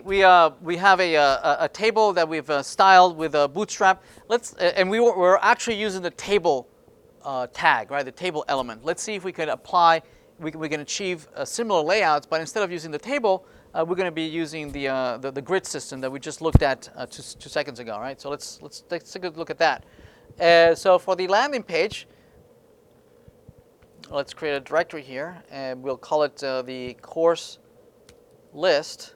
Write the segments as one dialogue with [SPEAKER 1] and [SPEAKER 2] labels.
[SPEAKER 1] We have a table that we've styled with Bootstrap. And we're actually using the table tag, right? The table element. Let's see if we can apply. We can achieve similar layouts, but instead of using the table, we're going to be using the grid system that we just looked at 2 seconds ago, right? So let's take a look at that. So for the landing page, let's create a directory here, and we'll call it the course list.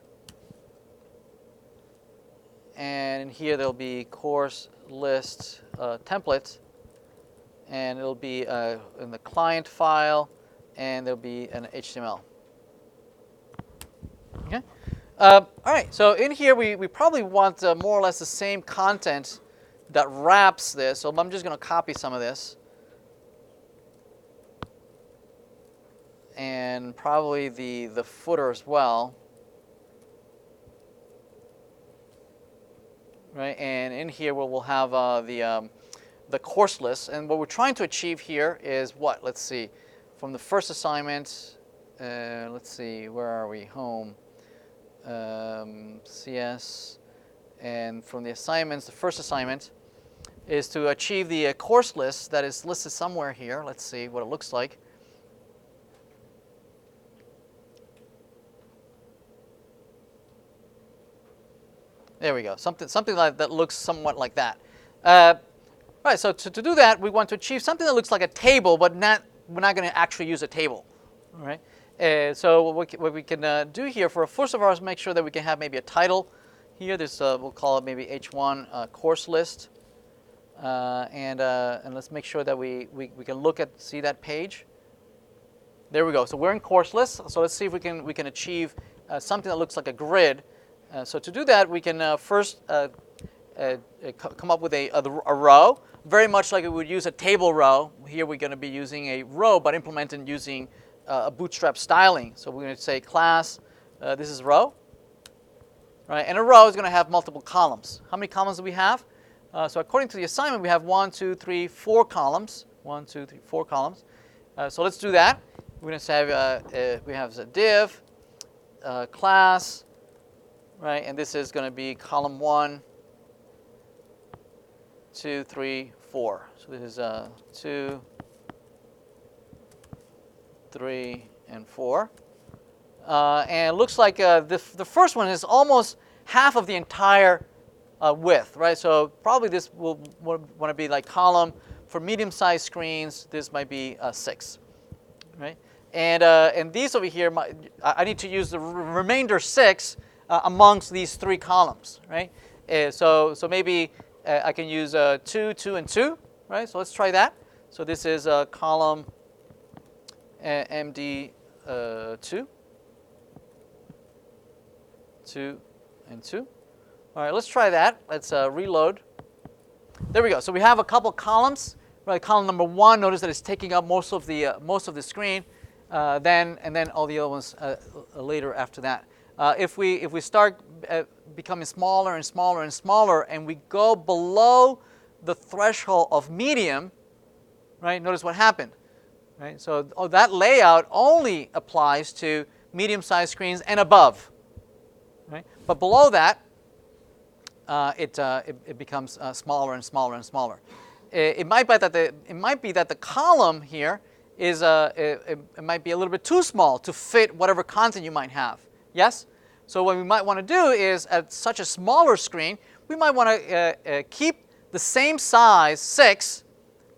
[SPEAKER 1] And here there'll be course list template, and it'll be in the client file, and there'll be an HTML. Okay. All right. So in here we probably want more or less the same content that wraps this. So I'm just going to copy some of this, and probably the footer as well. Right, and in here we'll have the course list, and what we're trying to achieve here is what? Let's see, from the first assignment. Let's see, where are we? Home, CS, and from the assignments, the first assignment is to achieve the course list that is listed somewhere here. Let's see what it looks like. There we go. Something like that looks somewhat like that. Right. So to do that, we want to achieve something that looks like a table, but we're not going to actually use a table. All right. So what we can do here first of all is make sure that we can have maybe a title here. This we'll call it maybe H1 course list, and let's make sure that we can see that page. There we go. So we're in course list. So let's see if we can achieve something that looks like a grid. So to do that, we can first come up with a row, very much like we would use a table row. Here we're going to be using a row, but implemented using a Bootstrap styling. So we're going to say class, this is row, right? And a row is going to have multiple columns. How many columns do we have? So according to the assignment, we have 1, 2, 3, 4 columns. 1, 2, 3, 4 columns. So let's do that. We're going to say we have a div, class. Right, and this is going to be column 1, 2, 3, 4. So this is 2, 3, and 4. And it looks like the first one is almost half of the entire width, right? So probably this will want to be like column for medium-sized screens. This might be 6, right? And these over here, I need to use the remainder 6. Amongst these 3 columns, right? So maybe I can use 2, 2, and 2, right? So let's try that. So this is column MD 2, 2, and 2. All right, let's try that. Let's reload. There we go. So we have a couple columns. Right, column number 1. Notice that it's taking up most of the screen. Then all the other ones later after that. If we start becoming smaller and smaller and smaller, and we go below the threshold of medium, right? Notice what happened, right? So that layout only applies to medium-sized screens and above, right? But below that, it becomes smaller and smaller and smaller. It might be that the column here is it might be a little bit too small to fit whatever content you might have. Yes? So what we might want to do is, at such a smaller screen, we might want to keep the same size, 6,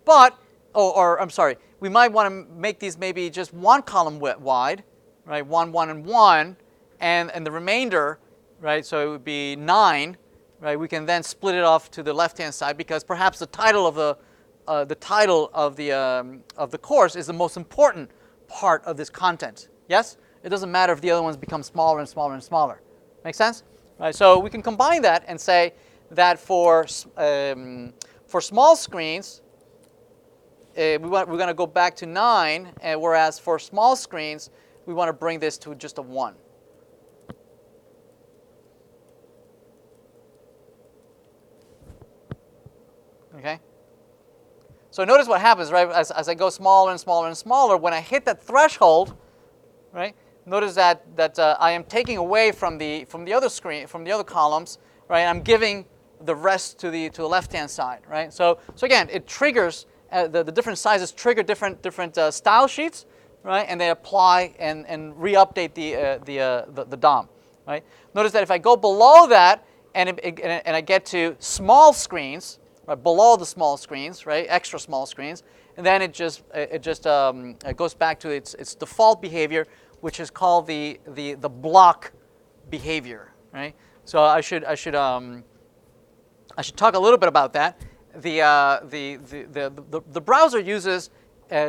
[SPEAKER 1] but, I'm sorry, we might want to make these maybe just 1 column wide, right? 1, 1, and 1, and the remainder, right? So it would be 9, right? We can then split it off to the left-hand side, because perhaps the title of the course is the most important part of this content. Yes? It doesn't matter if the other ones become smaller and smaller and smaller. Make sense? Right, so we can combine that and say that for small screens, we're going to go back to 9, and whereas for small screens, we want to bring this to just a 1. Okay? So notice what happens, right? As I go smaller and smaller and smaller, when I hit that threshold, right? notice that I am taking away from the other screen, from the other columns, right? I'm giving the rest to the left-hand side, right? So again, it triggers the different sizes trigger different style sheets, right? And they apply and re-update the DOM, right? Notice that if I go below that and I get to small screens, right, below the small screens, right, extra small screens, and then it goes back to its default behavior, which is called the block behavior, right? So I should talk a little bit about that. The browser uses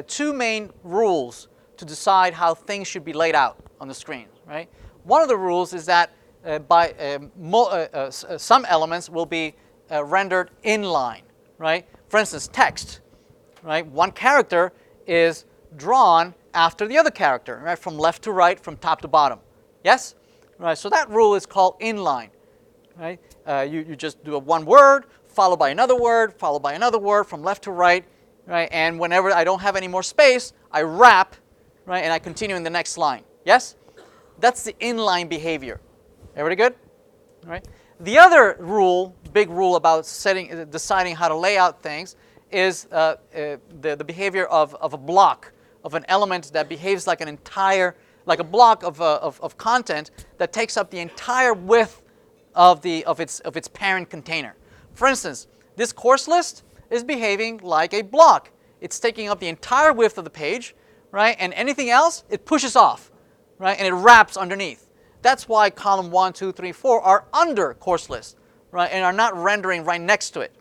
[SPEAKER 1] two main rules to decide how things should be laid out on the screen, right? One of the rules is that some elements will be rendered inline, right? For instance, text, right? One character is drawn after the other character, right? From left to right, from top to bottom. Yes? Right. So that rule is called inline, right? You just do one word, followed by another word, followed by another word, from left to right, right? And whenever I don't have any more space, I wrap, right? And I continue in the next line. Yes? That's the inline behavior. Everybody good? All right. The other rule, big rule about deciding how to lay out things is the behavior of a block, of an element that behaves like like a block of content that takes up the entire width of its parent container. For instance, this course list is behaving like a block. It's taking up the entire width of the page, right? And anything else, it pushes off, right? And it wraps underneath. That's why column 1, 2, 3, 4 are under course list, right? And are not rendering right next to it,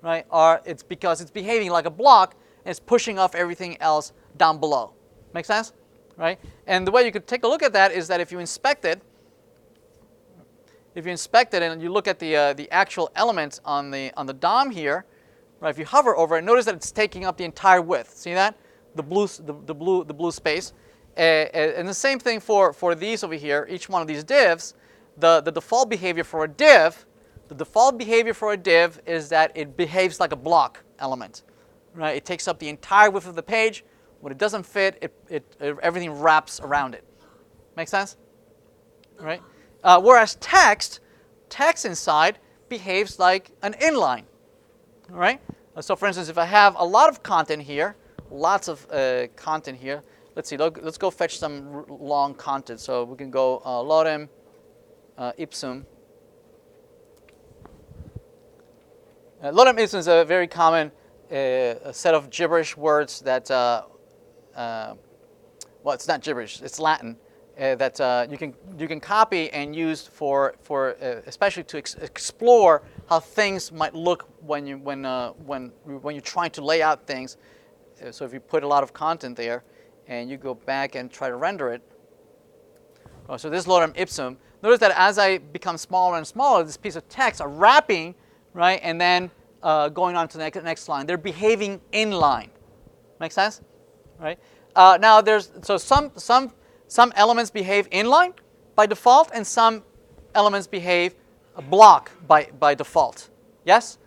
[SPEAKER 1] right? It's because it's behaving like a block and it's pushing off everything else down below. Make sense? Right? And the way you could take a look at that is that if you inspect it and you look at the actual elements on the DOM here, right? If you hover over it, notice that it's taking up the entire width. See that? The blue space. And the same thing for these over here. Each one of these divs, the default behavior for a div, is that it behaves like a block element, right? It takes up the entire width of the page. When it doesn't fit, everything wraps around it. Make sense? Right? Whereas text inside behaves like an inline. All right? So for instance, if I have a lot of content here, let's see, let's go fetch some long content. So we can go lorem ipsum. Lorem ipsum is a very common a set of gibberish words that well, it's not gibberish, it's Latin, that you can copy and use for especially to explore how things might look when you're trying to lay out things. So if you put a lot of content there and you go back and try to render it. So this lorem ipsum, notice that as I become smaller and smaller, this piece of text are wrapping, right, and then going on to the next line. They're behaving inline. Make sense? Right? Now some elements behave inline by default, and some elements behave a block by default. Yes?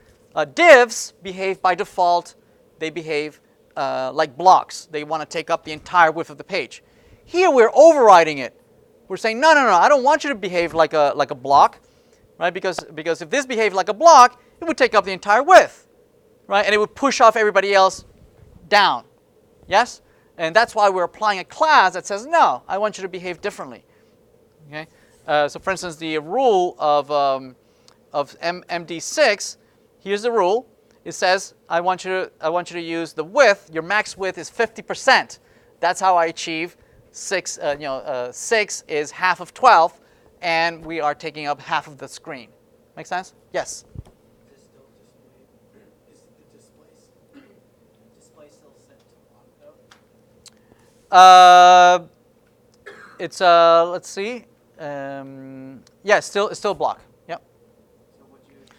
[SPEAKER 1] Divs behave by default. They behave like blocks. They want to take up the entire width of the page. Here we're overriding it. We're saying no. I don't want you to behave like a block, right? Because if this behaved like a block, it would take up the entire width, right? And it would push off everybody else down. Yes? And that's why we're applying a class that says, no, I want you to behave differently. Okay? So for instance, the rule of MD6, here's the rule. It says, I want you to use the width. Your max width is 50%. That's how I achieve 6. 6 is half of 12, and we are taking up half of the screen. Make sense? Yes? It's let's see. Yeah, it's still block. Yep.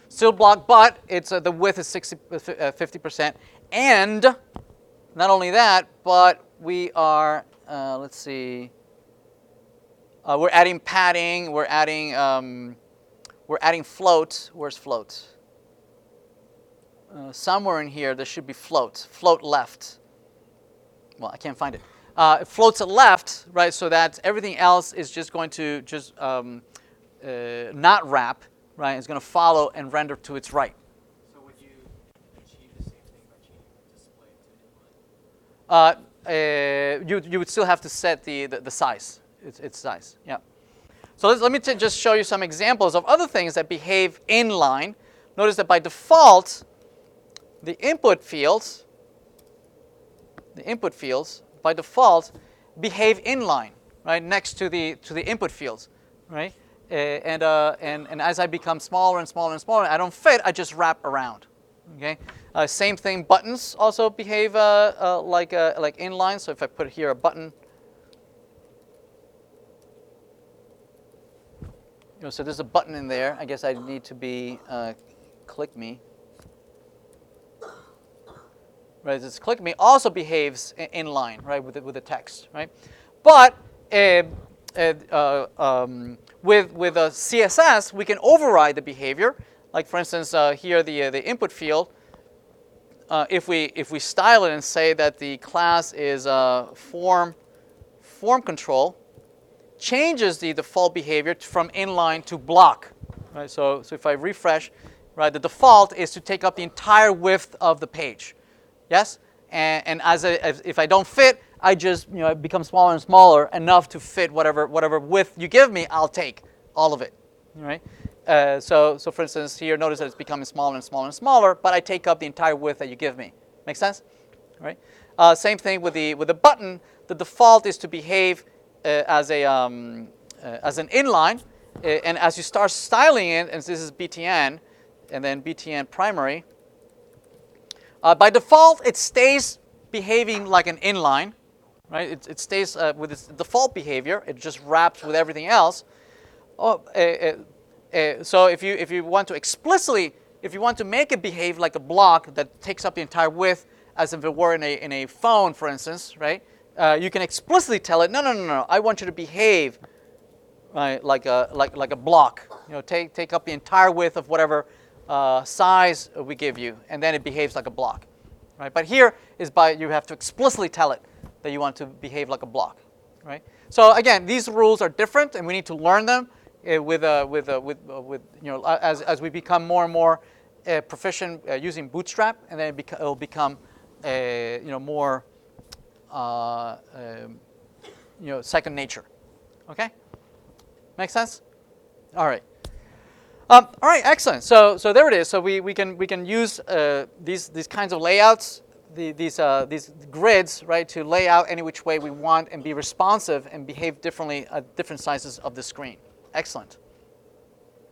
[SPEAKER 1] Still block, but it's the width is 50%, and not only that, but we are let's see. We're adding padding. We're adding float. Where's float? Somewhere in here there should be float. Float left. Well, I can't find it. It floats it left, right, so that everything else is just going to just not wrap, right? It's going to follow and render to its right.
[SPEAKER 2] So would you achieve the same thing by changing the display to inline?
[SPEAKER 1] You would still have to set the size, its size, yeah. So let me just show you some examples of other things that behave inline. Notice that by default, the input fields by default behave inline, right, next to the input fields, right? And as I become smaller and smaller and smaller, I don't fit. I just wrap around. Okay. Same thing. Buttons also behave like inline. So if I put here a button, so there's a button in there. I guess I need to be click me. Right, this click me also behaves inline, right, with the text, right? But with a CSS, we can override the behavior. Like for instance, here the input field. If we style it and say that the class is form control, changes the default behavior from inline to block, right? So if I refresh, right, the default is to take up the entire width of the page. Yes, and if I don't fit, I just become smaller and smaller enough to fit whatever width you give me. I'll take all of it, right? So for instance, here notice that it's becoming smaller and smaller and smaller, but I take up the entire width that you give me. Make sense, right? Same thing with the button. The default is to behave as an inline, and as you start styling it, and this is BTN, and then BTN primary. By default, it stays behaving like an inline, right? It stays with its default behavior. It just wraps with everything else. So if you want to make it behave like a block that takes up the entire width, as if it were in a phone, for instance, right? You can explicitly tell it, no. I want you to behave, right, like a block. Take up the entire width of whatever size we give you, and then it behaves like a block, right? But here is you have to explicitly tell it that you want to behave like a block, right? So again, these rules are different, and we need to learn them as we become more and more proficient using Bootstrap, and then it'll become more second nature. Okay, makes sense? All right. All right, excellent. So there it is. So we can use these kinds of layouts, these grids, right, to lay out any which way we want and be responsive and behave differently at different sizes of the screen. Excellent.